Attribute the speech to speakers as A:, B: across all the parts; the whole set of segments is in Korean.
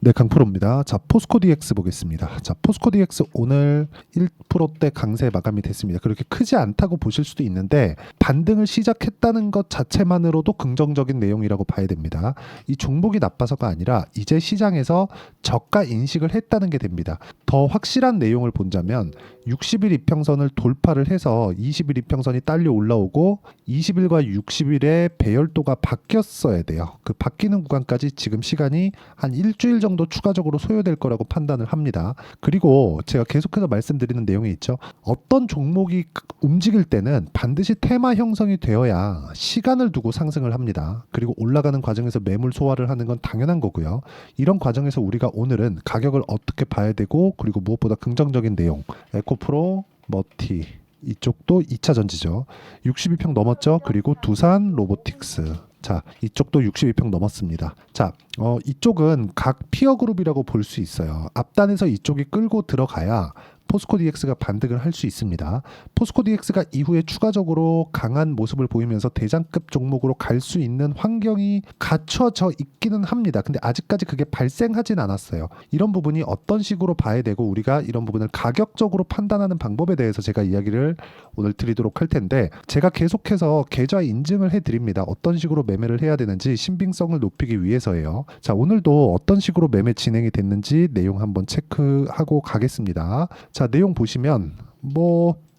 A: 네, 강프로입니다. 자, 포스코 DX 보겠습니다. 자, 포스코 DX 오늘 1%대 강세 마감이 됐습니다. 그렇게 크지 않다고 보실 수도 있는데 반등을 시작했다는 것 자체만으로도 긍정적인 내용이라고 봐야 됩니다. 이 종목이 나빠서가 아니라 이제 시장에서 저가 인식을 했다는 게 됩니다. 더 확실한 내용을 본다면 60일 이평선을 돌파를 해서 20일 이평선이 딸려 올라오고 20일과 60일의 배열도가 바뀌었어야 돼요. 그 바뀌는 구간까지 지금 시간이 한 일주일 정도 추가적으로 소요될 거라고 판단을 합니다. 그리고 제가 계속해서 말씀드리는 내용이 있죠. 어떤 종목이 움직일 때는 반드시 테마 형성이 되어야 시간을 두고 상승을 합니다. 그리고 올라가는 과정에서 매물 소화를 하는 건 당연한 거고요. 이런 과정에서 우리가 오늘은 가격을 어떻게 봐야 되고 그리고 무엇보다 긍정적인 내용 에코프로, 머티 이쪽도 2차 전지죠. 62평 넘었죠. 그리고 두산 로보틱스. 자, 이쪽도 62평 넘었습니다. 자, 이쪽은 각 피어 그룹이라고 볼 수 있어요. 앞단에서 이쪽이 끌고 들어가야 포스코 DX가 반등을 할 수 있습니다. 포스코 DX가 이후에 추가적으로 강한 모습을 보이면서 대장급 종목으로 갈 수 있는 환경이 갖춰져 있기는 합니다. 근데 아직까지 그게 발생하진 않았어요. 이런 부분이 어떤 식으로 봐야 되고 우리가 이런 부분을 가격적으로 판단하는 방법에 대해서 제가 이야기를 오늘 드리도록 할 텐데 제가 계속해서 계좌 인증을 해드립니다. 어떤 식으로 매매를 해야 되는지 신빙성을 높이기 위해서예요. 자, 오늘도 어떤 식으로 매매 진행이 됐는지 내용 한번 체크하고 가겠습니다. 자, 내용 보시면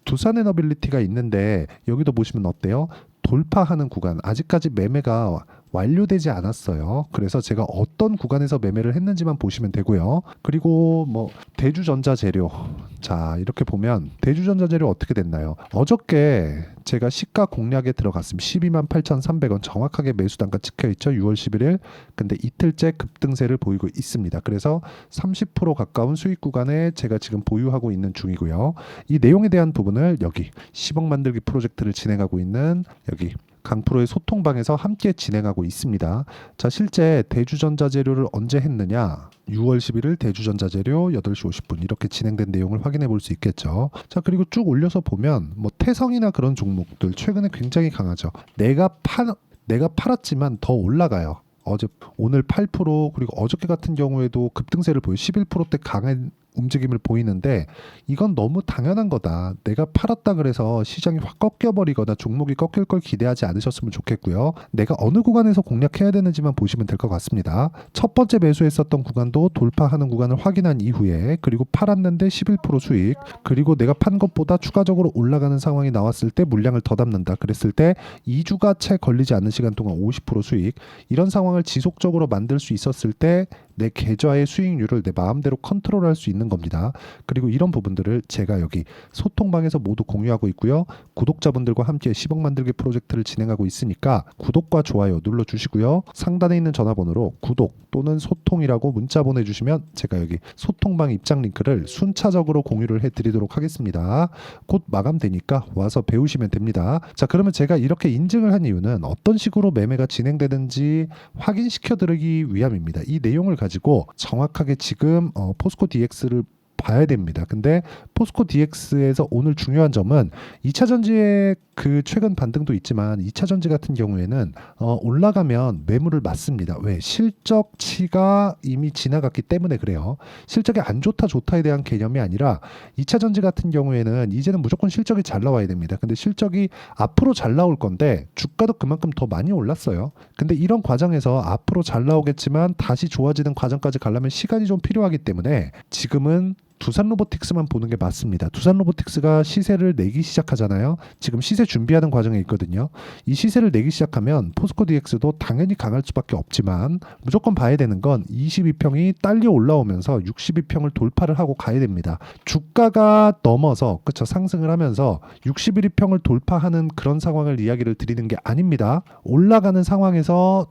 A: 두산 에너빌리티가 있는데 여기도 보시면 어때요? 돌파하는 구간 아직까지 매매가 완료되지 않았어요. 그래서 제가 어떤 구간에서 매매를 했는지만 보시면 되고요. 그리고 대주전자재료. 자, 이렇게 보면 대주전자재료 어떻게 됐나요? 어저께 제가 시가 공략에 들어갔습니다. 128,300원 정확하게 매수 단가 찍혀 있죠. 6월 11일. 근데 이틀째 급등세를 보이고 있습니다. 그래서 30% 가까운 수익 구간에 제가 지금 보유하고 있는 중이고요. 이 내용에 대한 부분을 여기 10억 만들기 프로젝트를 진행하고 있는 여기 강프로의 소통방에서 함께 진행하고 있습니다. 자, 실제 대주전자재료를 언제 했느냐? 6월 11일 대주전자재료 8시 50분 이렇게 진행된 내용을 확인해 볼 수 있겠죠. 자, 그리고 쭉 올려서 보면 태성이나 그런 종목들 최근에 굉장히 강하죠. 내가 팔았지만 더 올라가요. 오늘 8% 그리고 어저께 같은 경우에도 급등세를 보여 11%대 강한 움직임을 보이는데 이건 너무 당연한 거다. 내가 팔았다 그래서 시장이 확 꺾여버리거나 종목이 꺾일 걸 기대하지 않으셨으면 좋겠고요. 내가 어느 구간에서 공략해야 되는지만 보시면 될 것 같습니다. 첫 번째 매수했었던 구간도 돌파하는 구간을 확인한 이후에 그리고 팔았는데 11% 수익 그리고 내가 판 것보다 추가적으로 올라가는 상황이 나왔을 때 물량을 더 담는다. 그랬을 때 2주가 채 걸리지 않는 시간 동안 50% 수익 이런 상황을 지속적으로 만들 수 있었을 때 내 계좌의 수익률을 내 마음대로 컨트롤할 수 있는 겁니다. 그리고 이런 부분들을 제가 여기 소통방에서 모두 공유하고 있고요. 구독자분들과 함께 10억 만들기 프로젝트를 진행하고 있으니까 구독과 좋아요 눌러주시고요. 상단에 있는 전화번호로 구독 또는 소통이라고 문자 보내주시면 제가 여기 소통방 입장 링크를 순차적으로 공유를 해드리도록 하겠습니다. 곧 마감되니까 와서 배우시면 됩니다. 자, 그러면 제가 이렇게 인증을 한 이유는 어떤 식으로 매매가 진행되는지 확인시켜드리기 위함입니다. 이 내용을 가지고 정확하게 지금 포스코 DX를 봐야 됩니다. 근데 포스코 DX에서 오늘 중요한 점은 2차 전지의 그 최근 반등도 있지만 2차 전지 같은 경우에는 올라가면 매물을 맞습니다. 왜? 실적치가 이미 지나갔기 때문에 그래요. 실적이 안 좋다 좋다에 대한 개념이 아니라 2차 전지 같은 경우에는 이제는 무조건 실적이 잘 나와야 됩니다. 근데 실적이 앞으로 잘 나올 건데 주가도 그만큼 더 많이 올랐어요. 근데 이런 과정에서 앞으로 잘 나오겠지만 다시 좋아지는 과정까지 가려면 시간이 좀 필요하기 때문에 지금은 두산 로보틱스만 보는 게 맞습니다. 두산 로보틱스가 시세를 내기 시작하잖아요. 지금 시세 준비하는 과정에 있거든요. 이 시세를 내기 시작하면 포스코 DX도 당연히 강할 수밖에 없지만 무조건 봐야 되는 건 22평이 딸려 올라오면서 62평을 돌파를 하고 가야 됩니다. 주가가 넘어서 상승을 하면서 61평을 돌파하는 그런 상황을 이야기를 드리는 게 아닙니다. 올라가는 상황에서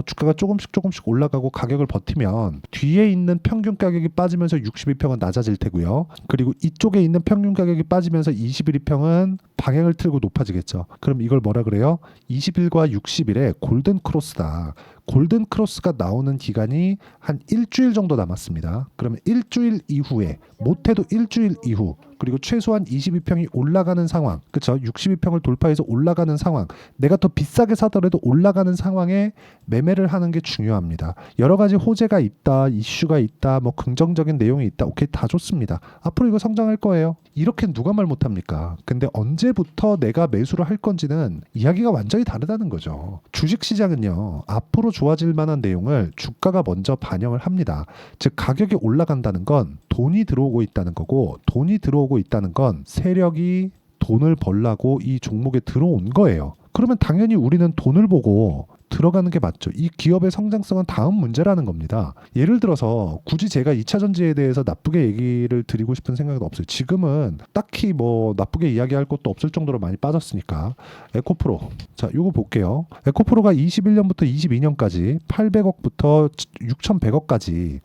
A: 주가가 조금씩 올라가고 가격을 버티면 뒤에 있는 평균 가격이 빠지면서 62평은 낮아질 테고요. 그리고 이쪽에 있는 평균 가격이 빠지면서 21평은 방향을 틀고 높아지겠죠. 그럼 이걸 뭐라 그래요? 20일과 60일의 골든 크로스다. 골든 크로스가 나오는 기간이 한 일주일 정도 남았습니다. 그러면 일주일 이후에, 못해도 일주일 이후, 그리고 최소한 22평이 올라가는 상황, 그쵸? 62평을 돌파해서 올라가는 상황, 내가 더 비싸게 사더라도 올라가는 상황에 매매를 하는 게 중요합니다. 여러 가지 호재가 있다, 이슈가 있다, 뭐 긍정적인 내용이 있다, 오케이, 다 좋습니다. 앞으로 이거 성장할 거예요. 이렇게 누가 말 못합니까? 근데 언제부터 내가 매수를 할 건지는 이야기가 완전히 다르다는 거죠. 주식시장은요, 앞으로 좋아질 만한 내용을 주가가 먼저 반영을 합니다. 즉 가격이 올라간다는 건 돈이 들어오고 있다는 거고, 돈이 들어오고 있다는 건 세력이 돈을 벌라고 이 종목에 들어온 거예요. 그러면 당연히 우리는 돈을 보고 들어가는 게 맞죠. 이 기업의 성장성은 다음 문제라는 겁니다. 예를 들어서 굳이 제가 2차 전지에 대해서 나쁘게 얘기를 드리고 싶은 생각은 없어요. 지금은 딱히 뭐 나쁘게 이야기할 것도 없을 정도로 많이 빠졌으니까. 에코프로. 자, 요거 볼게요. 에코프로가 21년부터 22년까지 800억부터 6,100억까지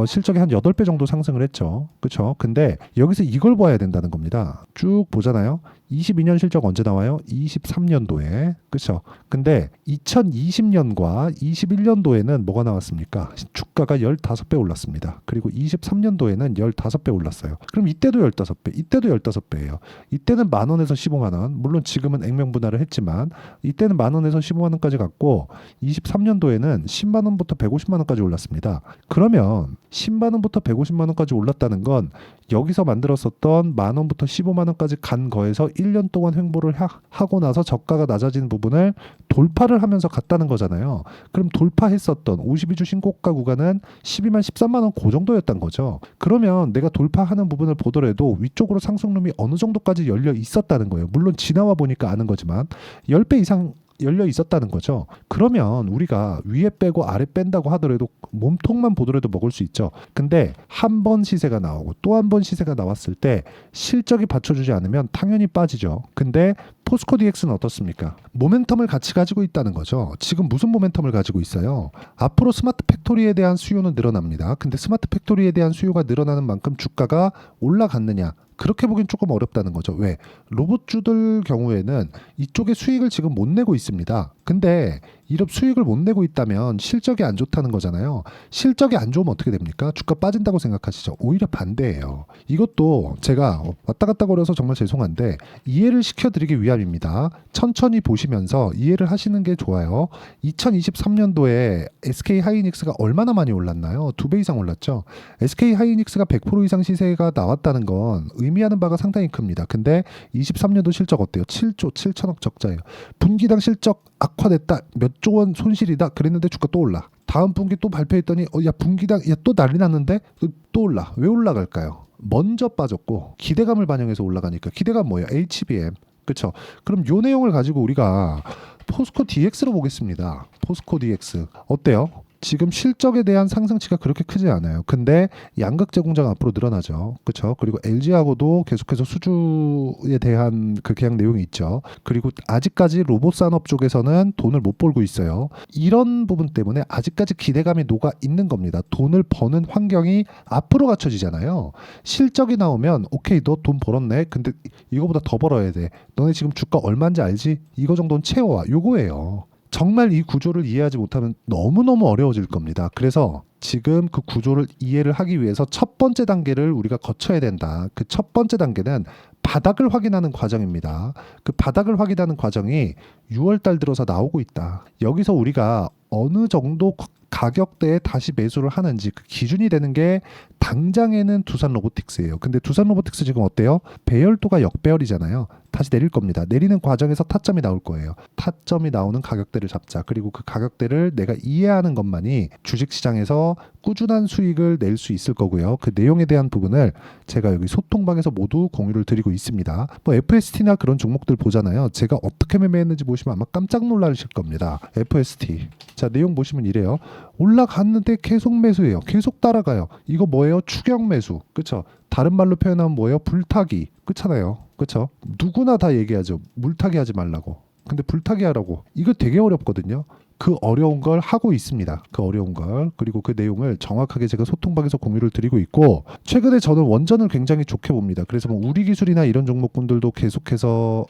A: 실적이 한 8배 정도 상승을 했죠. 그렇죠? 근데 여기서 이걸 봐야 된다는 겁니다. 쭉 보잖아요. 22년 실적 언제 나와요? 23년도에. 그렇죠? 근데 2020년과 21년도에는 뭐가 나왔습니까? 주가가 15배 올랐습니다. 그리고 23년도에는 15배 올랐어요. 그럼 이때도 15배, 이때도 15배예요. 이때는 만 원에서 15만 원. 물론 지금은 액면분할을 했지만 이때는 만 원에서 15만 원까지 갔고 23년도에는 10만 원부터 150만 원까지 올랐습니다. 그러면 10만 원부터 150만 원까지 올랐다는 건 여기서 만들었었던 만 원부터 15만 원까지 간 거에서 1년 동안 횡보를 하고 나서 저가가 낮아진 부분을 돌파를 하면서 갔다는 거잖아요. 그럼 돌파했었던 52주 신고가 구간은 12만 13만 원 그 정도였던 거죠. 그러면 내가 돌파하는 부분을 보더라도 위쪽으로 상승룸이 어느 정도까지 열려 있었다는 거예요. 물론 지나와 보니까 아는 거지만 10배 이상 열려 있었다는 거죠. 그러면 우리가 위에 빼고 아래 뺀다고 하더라도 몸통만 보더라도 먹을 수 있죠. 근데 한 번 시세가 나오고 또 한 번 시세가 나왔을 때 실적이 받쳐주지 않으면 당연히 빠지죠. 근데 포스코 DX는 어떻습니까? 모멘텀을 같이 가지고 있다는 거죠. 지금 무슨 모멘텀을 가지고 있어요? 앞으로 스마트 팩토리에 대한 수요는 늘어납니다. 근데 스마트 팩토리에 대한 수요가 늘어나는 만큼 주가가 올라갔느냐? 그렇게 보긴 조금 어렵다는 거죠. 왜? 로봇주들 경우에는 이쪽에 수익을 지금 못 내고 있습니다. 근데 이런 수익을 못 내고 있다면 실적이 안 좋다는 거잖아요. 실적이 안 좋으면 어떻게 됩니까? 주가 빠진다고 생각하시죠? 오히려 반대예요. 이것도 제가 왔다 갔다 거려서 정말 죄송한데 이해를 시켜드리기 위함입니다. 천천히 보시면서 이해를 하시는 게 좋아요. 2023년도에 SK 하이닉스가 얼마나 많이 올랐나요? 2배 이상 올랐죠. SK 하이닉스가 100% 이상 시세가 나왔다는 건 의미하는 바가 상당히 큽니다. 근데 23년도 실적 어때요? 7조 7천억 적자예요. 분기당 실적 악화됐다. 몇 조 원 손실이다. 그랬는데 주가 또 올라. 다음 분기 또 발표했더니 야 분기당 야 또 난리 났는데 또 올라. 왜 올라갈까요? 먼저 빠졌고 기대감을 반영해서 올라가니까. 기대감 뭐예요? HBM. 그렇죠? 그럼 요 내용을 가지고 우리가 포스코 DX로 보겠습니다. 포스코 DX 어때요? 지금 실적에 대한 상승치가 그렇게 크지 않아요. 근데 양극재 공장 앞으로 늘어나죠. 그렇죠? 그리고 LG하고도 계속해서 수주에 대한 그 계약 내용이 있죠. 그리고 아직까지 로봇 산업 쪽에서는 돈을 못 벌고 있어요. 이런 부분 때문에 아직까지 기대감이 녹아 있는 겁니다. 돈을 버는 환경이 앞으로 갖춰지잖아요. 실적이 나오면 오케이 너 돈 벌었네. 근데 이거보다 더 벌어야 돼. 너네 지금 주가 얼마인지 알지? 이거 정도는 채워와. 요거예요. 정말 이 구조를 이해하지 못하면 너무너무 어려워질 겁니다. 그래서 지금 그 구조를 이해를 하기 위해서 첫 번째 단계를 우리가 거쳐야 된다. 그 첫 번째 단계는 바닥을 확인하는 과정입니다. 그 바닥을 확인하는 과정이 6월 달 들어서 나오고 있다. 여기서 우리가 어느 정도 가격대에 다시 매수를 하는지 그 기준이 되는 게 당장에는 두산 로보틱스예요. 근데 두산 로보틱스 지금 어때요? 배열도가 역배열이잖아요. 다시 내릴 겁니다. 내리는 과정에서 타점이 나올 거예요. 타점이 나오는 가격대를 잡자. 그리고 그 가격대를 내가 이해하는 것만이 주식시장에서 꾸준한 수익을 낼 수 있을 거고요. 그 내용에 대한 부분을 제가 여기 소통방에서 모두 공유를 드리고 있습니다. 뭐 FST나 그런 종목들 보잖아요. 제가 어떻게 매매했는지 보시면 아마 깜짝 놀라실 겁니다. FST. 자, 내용 보시면 이래요. 올라갔는데 계속 매수해요. 계속 따라가요. 이거 뭐예요? 추격 매수. 그렇죠? 다른 말로 표현하면 뭐예요? 불타기. 그렇잖아요. 그렇죠? 누구나 다 얘기하죠. 물타기 하지 말라고. 근데 불타기 하라고. 이거 되게 어렵거든요. 그 어려운 걸 하고 있습니다. 그 어려운 걸. 그리고 그 내용을 정확하게 제가 소통방에서 공유를 드리고 있고, 최근에 저는 원전을 굉장히 좋게 봅니다. 그래서 뭐 우리 기술이나 이런 종목군들도 계속해서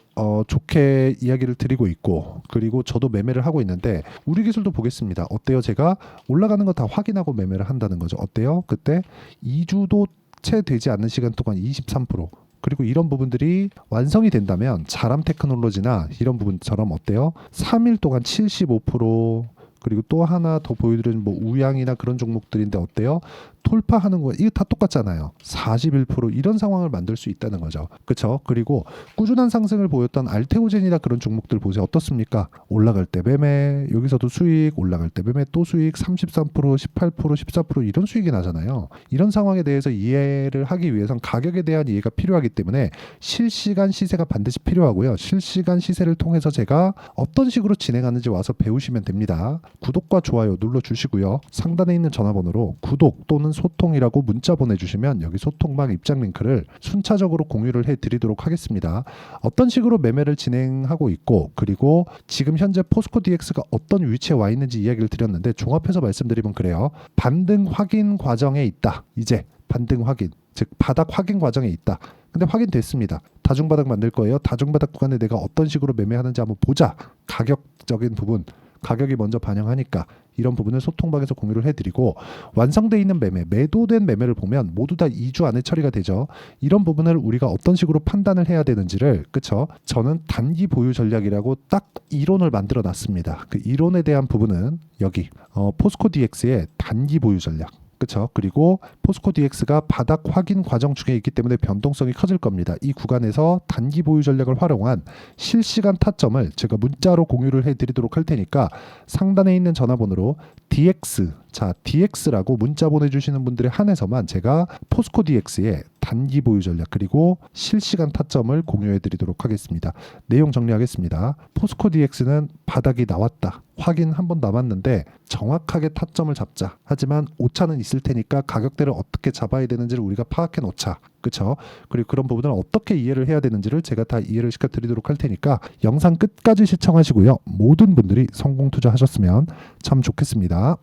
A: 좋게 이야기를 드리고 있고, 그리고 저도 매매를 하고 있는데 우리 기술도 보겠습니다. 어때요? 제가 올라가는 거 다 확인하고 매매를 한다는 거죠. 어때요? 그때 2주도 채 되지 않는 시간 동안 23%. 그리고 이런 부분들이 완성이 된다면 자람 테크놀로지나 이런 부분처럼 어때요? 3일 동안 75%, 그리고 또 하나 더 보여드리는 뭐 우양이나 그런 종목들인데 어때요? 돌파하는 거 이거 다 똑같잖아요. 41% 이런 상황을 만들 수 있다는 거죠. 그렇죠? 그리고 꾸준한 상승을 보였던 알테오젠이나 그런 종목들 보세요. 어떻습니까? 올라갈 때 매매, 여기서도 수익, 올라갈 때 매매 또 수익 33%, 18%, 14% 이런 수익이 나잖아요. 이런 상황에 대해서 이해를 하기 위해선 가격에 대한 이해가 필요하기 때문에 실시간 시세가 반드시 필요하고요. 실시간 시세를 통해서 제가 어떤 식으로 진행하는지 와서 배우시면 됩니다. 구독과 좋아요 눌러주시고요. 상단에 있는 전화번호로 구독 또는 소통이라고 문자 보내주시면 여기 소통방 입장 링크를 순차적으로 공유를 해드리도록 하겠습니다. 어떤 식으로 매매를 진행하고 있고, 그리고 지금 현재 포스코 DX가 어떤 위치에 와 있는지 이야기를 드렸는데 종합해서 말씀드리면 그래요. 반등 확인 과정에 있다. 이제 반등 확인, 즉 바닥 확인 과정에 있다. 근데 확인됐습니다. 다중바닥 만들 거예요. 다중바닥 구간에 내가 어떤 식으로 매매하는지 한번 보자. 가격적인 부분, 가격이 먼저 반영하니까 이런 부분을 소통방에서 공유를 해드리고, 완성돼 있는 매매, 매도된 매매를 보면 모두 다 2주 안에 처리가 되죠. 이런 부분을 우리가 어떤 식으로 판단을 해야 되는지를, 그쵸? 저는 단기 보유 전략이라고 딱 이론을 만들어 놨습니다. 그 이론에 대한 부분은 여기 포스코 DX의 단기 보유 전략, 그렇죠. 그리고 포스코 DX가 바닥 확인 과정 중에 있기 때문에 변동성이 커질 겁니다. 이 구간에서 단기 보유 전략을 활용한 실시간 타점을 제가 문자로 공유를 해드리도록 할 테니까 상단에 있는 전화번호로 DX, 자 DX라고 문자 보내주시는 분들에 한해서만 제가 포스코 DX의 단기 보유 전략 그리고 실시간 타점을 공유해드리도록 하겠습니다. 내용 정리하겠습니다. 포스코 DX는 바닥이 나왔다. 확인 한 번 남았는데 정확하게 타점을 잡자. 하지만 오차는 있을 테니까 가격대를 어떻게 잡아야 되는지를 우리가 파악해 놓자. 그렇죠? 그리고 그런 부분을 어떻게 이해를 해야 되는지를 제가 다 이해를 시켜 드리도록 할 테니까 영상 끝까지 시청하시고요. 모든 분들이 성공 투자하셨으면 참 좋겠습니다.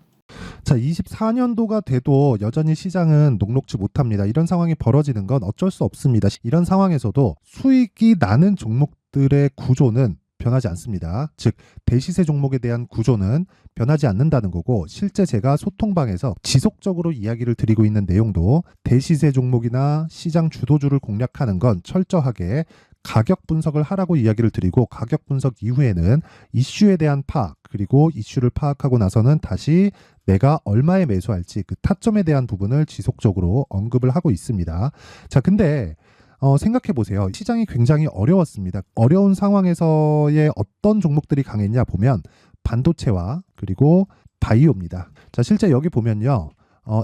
A: 자, 24년도가 돼도 여전히 시장은 녹록지 못합니다. 이런 상황이 벌어지는 건 어쩔 수 없습니다. 이런 상황에서도 수익이 나는 종목들의 구조는 변하지 않습니다. 즉 대시세 종목에 대한 구조는 변하지 않는다는 거고, 실제 제가 소통방에서 지속적으로 이야기를 드리고 있는 내용도 대시세 종목이나 시장 주도주를 공략하는 건 철저하게 가격 분석을 하라고 이야기를 드리고, 가격 분석 이후에는 이슈에 대한 파악, 그리고 이슈를 파악하고 나서는 다시 내가 얼마에 매수할지 그 타점에 대한 부분을 지속적으로 언급을 하고 있습니다. 자, 근데 생각해 보세요. 시장이 굉장히 어려웠습니다. 어려운 상황에서의 어떤 종목들이 강했냐 보면 반도체와 그리고 바이오입니다. 자, 실제 여기 보면요.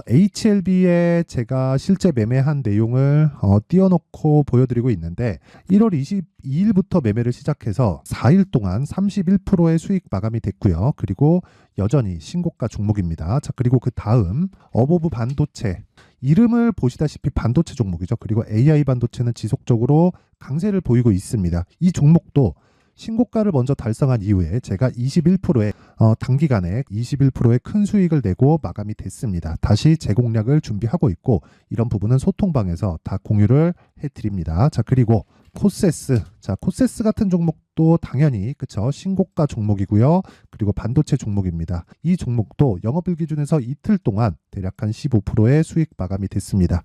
A: HLB에 제가 실제 매매한 내용을 띄워놓고 보여드리고 있는데 1월 22일부터 매매를 시작해서 4일 동안 31%의 수익 마감이 됐고요. 그리고 여전히 신고가 종목입니다. 자, 그리고 그 다음 어보브 반도체, 이름을 보시다시피 반도체 종목이죠. 그리고 AI 반도체는 지속적으로 강세를 보이고 있습니다. 이 종목도 신고가를 먼저 달성한 이후에 제가 21%의 단기간에 21%의 큰 수익을 내고 마감이 됐습니다. 다시 재공략을 준비하고 있고, 이런 부분은 소통방에서 다 공유를 해드립니다. 자, 그리고 코세스, 자 코세스 같은 종목도 당연히 그쵸, 신고가 종목이고요. 그리고 반도체 종목입니다. 이 종목도 영업일 기준에서 이틀 동안 대략 한 15%의 수익 마감이 됐습니다.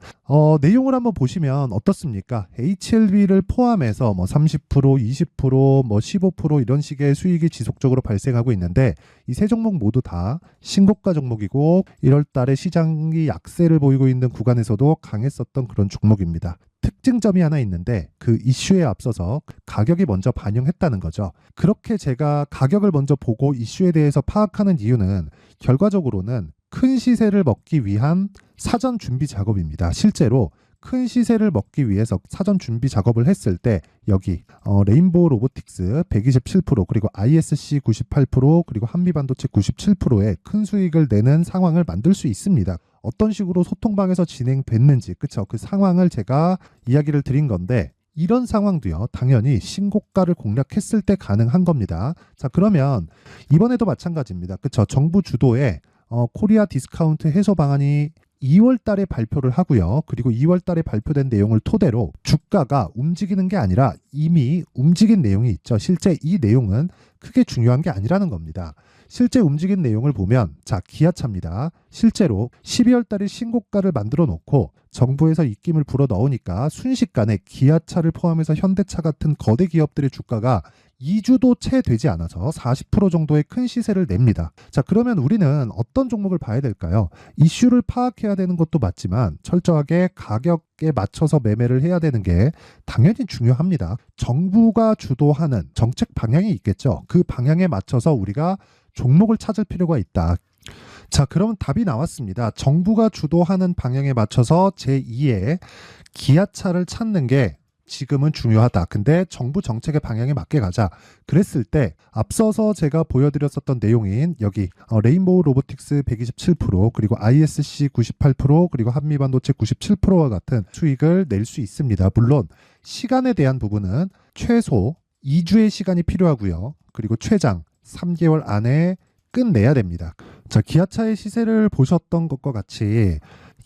A: 내용을 한번 보시면 어떻습니까? HLB를 포함해서 뭐 30%, 20%, 뭐 15% 이런 식의 수익이 지속적으로 발생하고 있는데, 이 세 종목 모두 다 신고가 종목이고 1월 달에 시장이 약세를 보이고 있는 구간에서도 강했었던 그런 종목입니다. 특징점이 하나 있는데 그 이슈에 앞서서 가격이 먼저 반영했다는 거죠. 그렇게 제가 가격을 먼저 보고 이슈에 대해서 파악하는 이유는 결과적으로는 큰 시세를 먹기 위한 사전 준비 작업입니다. 실제로 큰 시세를 먹기 위해서 사전 준비 작업을 했을 때 여기 레인보우 로보틱스 127%, 그리고 ISC 98%, 그리고 한미반도체 97%의 큰 수익을 내는 상황을 만들 수 있습니다. 어떤 식으로 소통방에서 진행됐는지, 그쵸? 그 상황을 제가 이야기를 드린 건데, 이런 상황도요, 당연히 신고가를 공략했을 때 가능한 겁니다. 자, 그러면 이번에도 마찬가지입니다. 그쵸? 정부 주도의 코리아 디스카운트 해소 방안이 2월 달에 발표를 하고요. 그리고 2월 달에 발표된 내용을 토대로 주가가 움직이는 게 아니라 이미 움직인 내용이 있죠. 실제 이 내용은 크게 중요한 게 아니라는 겁니다. 실제 움직인 내용을 보면, 자, 기아차입니다. 실제로 12월 달에 신고가를 만들어 놓고 정부에서 입김을 불어 넣으니까 순식간에 기아차를 포함해서 현대차 같은 거대 기업들의 주가가 2주도 채 되지 않아서 40% 정도의 큰 시세를 냅니다. 자, 그러면 우리는 어떤 종목을 봐야 될까요? 이슈를 파악해야 되는 것도 맞지만 철저하게 가격에 맞춰서 매매를 해야 되는 게 당연히 중요합니다. 정부가 주도하는 정책 방향이 있겠죠. 그 방향에 맞춰서 우리가 종목을 찾을 필요가 있다. 자, 그러면 답이 나왔습니다. 정부가 주도하는 방향에 맞춰서 제2의 기아차를 찾는 게 지금은 중요하다. 근데 정부 정책의 방향에 맞게 가자. 그랬을 때 앞서서 제가 보여드렸었던 내용인 여기 레인보우 로보틱스 127% 그리고 ISC 98% 그리고 한미반도체 97%와 같은 수익을 낼 수 있습니다. 물론 시간에 대한 부분은 최소 2주의 시간이 필요하고요. 그리고 최장 3개월 안에 끝내야 됩니다. 자, 기아차의 시세를 보셨던 것과 같이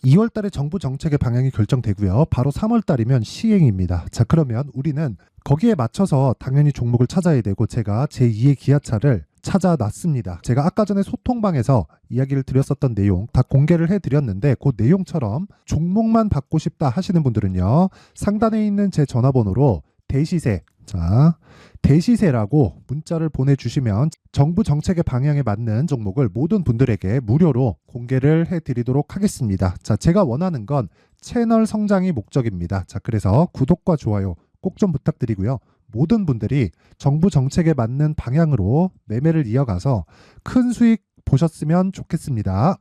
A: 2월 달에 정부 정책의 방향이 결정되고요. 바로 3월 달이면 시행입니다. 자, 그러면 우리는 거기에 맞춰서 당연히 종목을 찾아야 되고 제가 제2의 기아차를 찾아놨습니다. 제가 아까 전에 소통방에서 이야기를 드렸었던 내용 다 공개를 해드렸는데 그 내용처럼 종목만 받고 싶다 하시는 분들은요. 상단에 있는 제 전화번호로 대시세, 자, 대시세라고 문자를 보내주시면 정부 정책의 방향에 맞는 종목을 모든 분들에게 무료로 공개를 해드리도록 하겠습니다. 자, 제가 원하는 건 채널 성장이 목적입니다. 자, 그래서 구독과 좋아요 꼭 좀 부탁드리고요. 모든 분들이 정부 정책에 맞는 방향으로 매매를 이어가서 큰 수익 보셨으면 좋겠습니다.